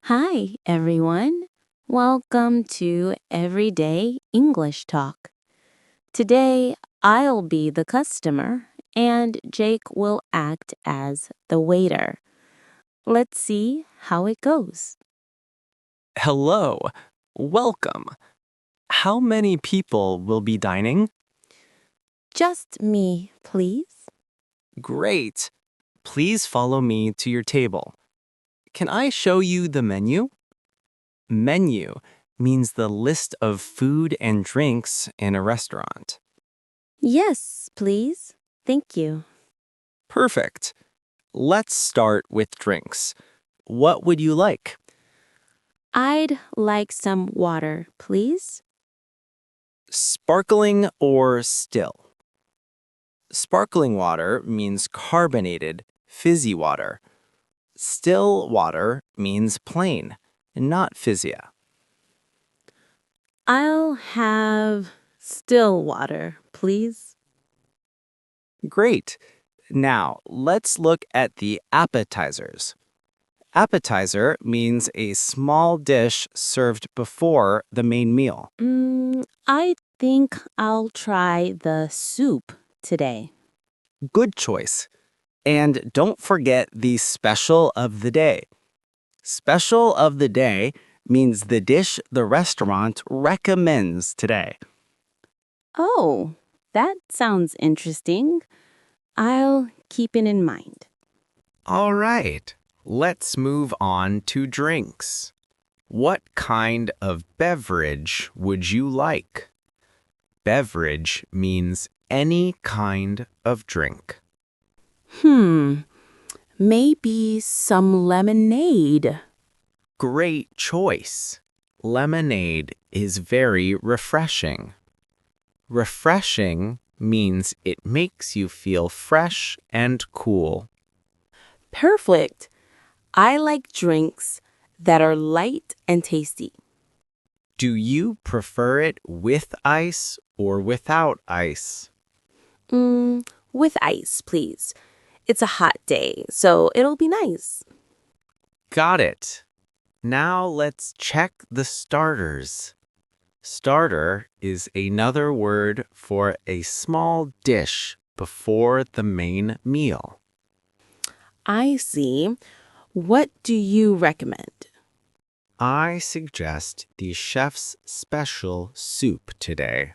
Hi, everyone. Welcome to Everyday English Talk. Today, I'll be the customer and Jake will act as the waiter. Let's see how it goes. Hello. Welcome. How many people will be dining? Just me, please. Great. Please follow me to your table. Can I show you the menu? Menu means the list of food and drinks in a restaurant. Yes, please. Thank you. Perfect. Let's start with drinks. What would you like? I'd like some water, please. Sparkling or still? Sparkling water means carbonated, fizzy water. Still water means plain, not fizzy. I'll have still water, please. Great. Now, let's look at the appetizers. Appetizer means a small dish served before the main meal. I think I'll try the soup today. Good choice. And don't forget the special of the day. Special of the day means the dish the restaurant recommends today. Oh, that sounds interesting. I'll keep it in mind. All right, let's move on to drinks. What kind of beverage would you like? Beverage means any kind of drink. Maybe some lemonade. Great choice. Lemonade is very refreshing. Refreshing means it makes you feel fresh and cool. Perfect. I like drinks that are light and tasty. Do you prefer it with ice or without ice? With ice, please. It's a hot day, so it'll be nice. Got it. Now let's check the starters. Starter is another word for a small dish before the main meal. I see. What do you recommend? I suggest the chef's special soup today.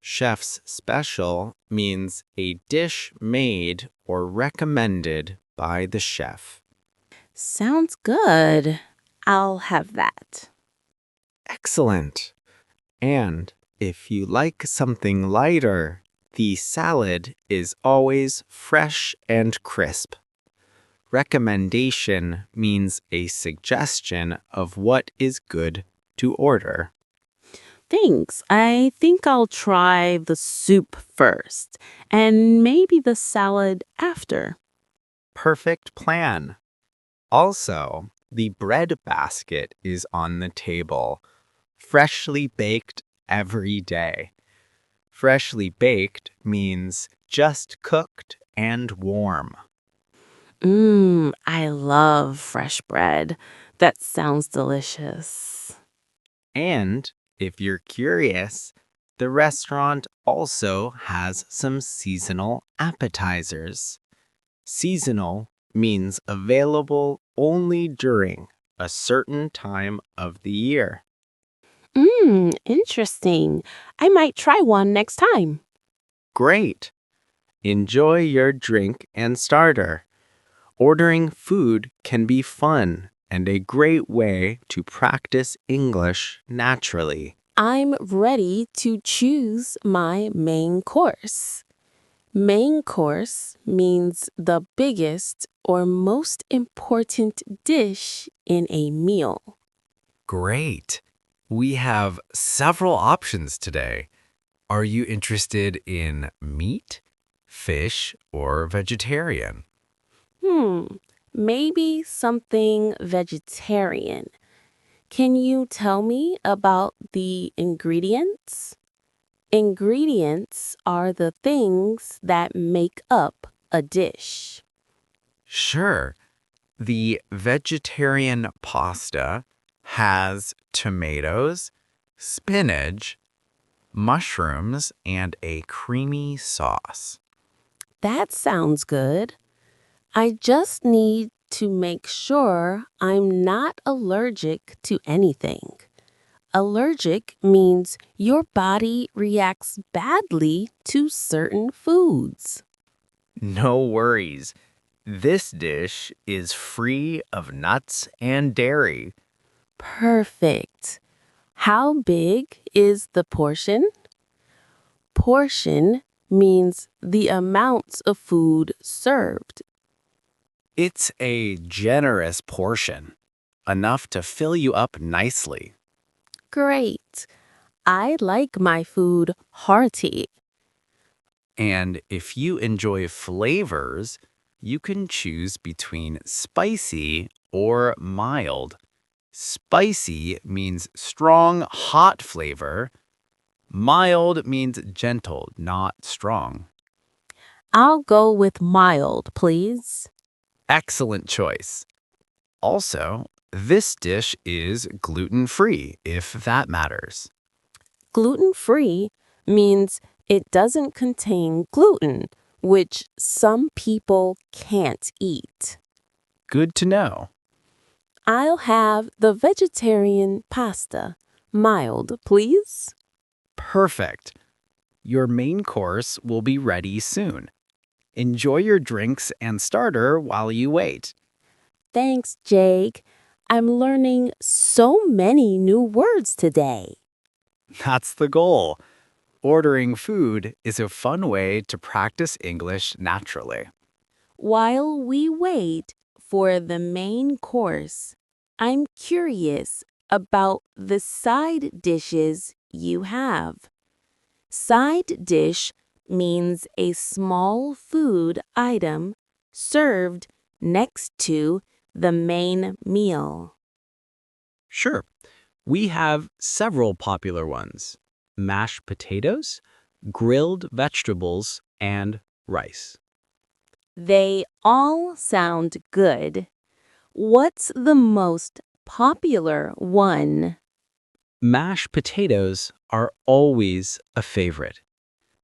Chef's special means a dish made or recommended by the chef. Sounds good. I'll have that. Excellent. And if you like something lighter, the salad is always fresh and crisp. Recommendation means a suggestion of what is good to order. Thanks. I think I'll try the soup first and maybe the salad after. Perfect plan. Also, the bread basket is on the table, freshly baked every day. Freshly baked means just cooked and warm. I love fresh bread. That sounds delicious. And if you're curious, the restaurant also has some seasonal appetizers. Seasonal means available only during a certain time of the year. Interesting. I might try one next time. Great! Enjoy your drink and starter. Ordering food can be fun and a great way to practice English naturally. I'm ready to choose my main course. Main course means the biggest or most important dish in a meal. Great. We have several options today. Are you interested in meat, fish, or vegetarian? Maybe something vegetarian. Can you tell me about the ingredients? Ingredients are the things that make up a dish. Sure. The vegetarian pasta has tomatoes, spinach, mushrooms, and a creamy sauce. That sounds good. I just need to make sure I'm not allergic to anything. Allergic means your body reacts badly to certain foods. No worries. This dish is free of nuts and dairy. Perfect. How big is the portion? Portion means the amounts of food served. It's a generous portion, enough to fill you up nicely. Great. I like my food hearty. And if you enjoy flavors, you can choose between spicy or mild. Spicy means strong, hot flavor. Mild means gentle, not strong. I'll go with mild, please. Excellent choice. Also, this dish is gluten-free, if that matters. Gluten-free means it doesn't contain gluten, which some people can't eat. Good to know. I'll have the vegetarian pasta. Mild, please. Perfect. Your main course will be ready soon. Enjoy your drinks and starter while you wait. Thanks, Jake. I'm learning so many new words today. That's the goal. Ordering food is a fun way to practice English naturally. While we wait for the main course, I'm curious about the side dishes you have. Side dish means a small food item served next to the main meal. Sure. We have several popular ones: mashed potatoes, grilled vegetables, and rice. They all sound good. What's the most popular one? Mashed potatoes are always a favorite.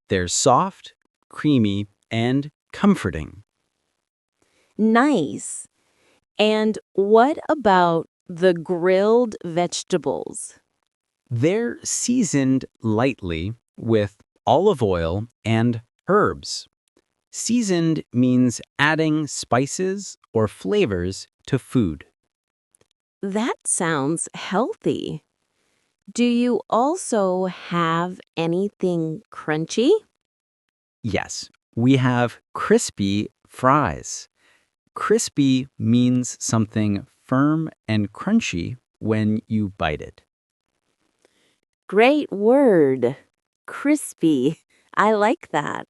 They're soft, creamy, and comforting. Nice. And what about the grilled vegetables? They're seasoned lightly with olive oil and herbs. Seasoned means adding spices or flavors to food. That sounds healthy. Do you also have anything crunchy? Yes, we have crispy fries. Crispy means something firm and crunchy when you bite it. Great word. Crispy. I like that.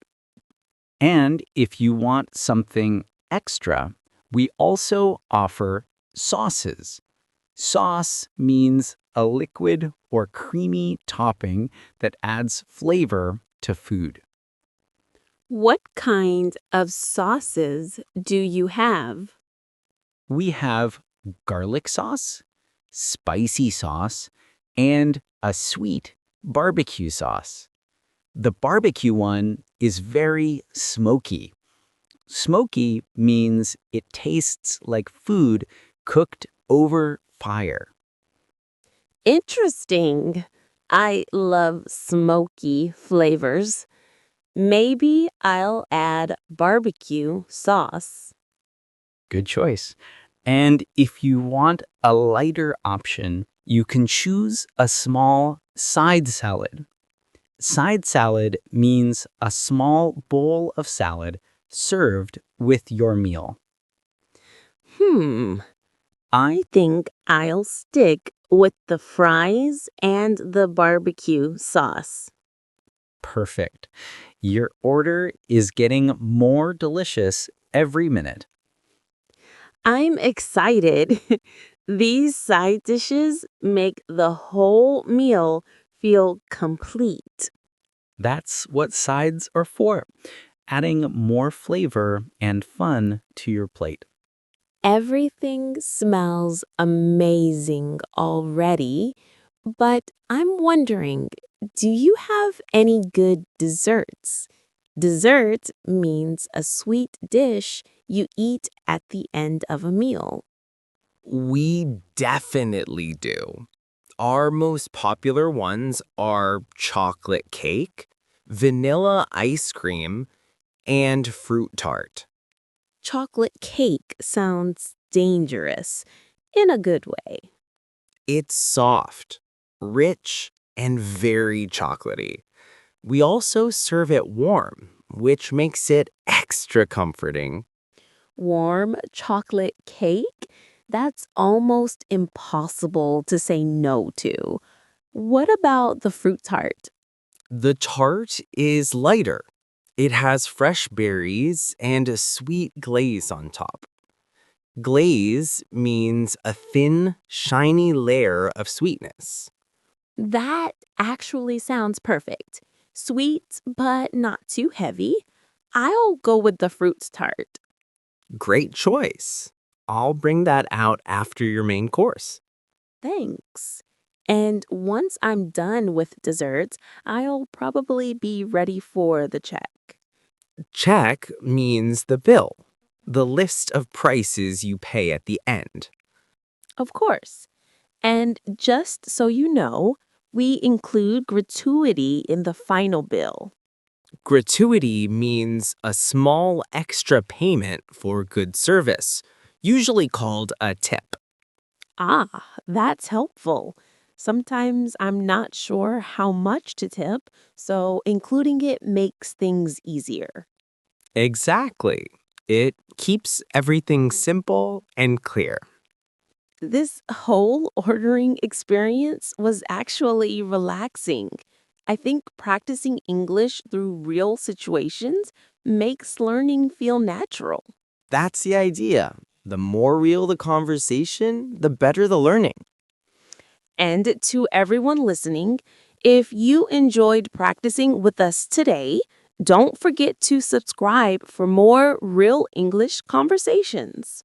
And if you want something extra, we also offer sauces. Sauce means a liquid or creamy topping that adds flavor to food. What kind of sauces do you have? We have garlic sauce, spicy sauce, and a sweet barbecue sauce. The barbecue one is very smoky. Smoky means it tastes like food cooked over fire. Interesting. I love smoky flavors. Maybe I'll add barbecue sauce. Good choice. And if you want a lighter option, you can choose a small side salad. Side salad means a small bowl of salad served with your meal. I think I'll stick with the fries and the barbecue sauce. Perfect. Your order is getting more delicious every minute. I'm excited. These side dishes make the whole meal feel complete. That's what sides are for, adding more flavor and fun to your plate. Everything smells amazing already, but I'm wondering, do you have any good desserts? Dessert means a sweet dish you eat at the end of a meal. We definitely do. Our most popular ones are chocolate cake, vanilla ice cream, and fruit tart. Chocolate cake sounds dangerous in a good way. It's soft, rich, and very chocolatey. We also serve it warm, which makes it extra comforting. Warm chocolate cake? That's almost impossible to say no to. What about the fruit tart? The tart is lighter. It has fresh berries and a sweet glaze on top. Glaze means a thin, shiny layer of sweetness. That actually sounds perfect. Sweet, but not too heavy. I'll go with the fruit tart. Great choice. I'll bring that out after your main course. Thanks. And once I'm done with desserts, I'll probably be ready for the check. Check means the bill, the list of prices you pay at the end. Of course. And just so you know, we include gratuity in the final bill. Gratuity means a small extra payment for good service, usually called a tip. Ah, that's helpful. Sometimes I'm not sure how much to tip, so including it makes things easier. Exactly. It keeps everything simple and clear. This whole ordering experience was actually relaxing. I think practicing English through real situations makes learning feel natural. That's the idea. The more real the conversation, the better the learning. And to everyone listening, if you enjoyed practicing with us today, don't forget to subscribe for more real English conversations.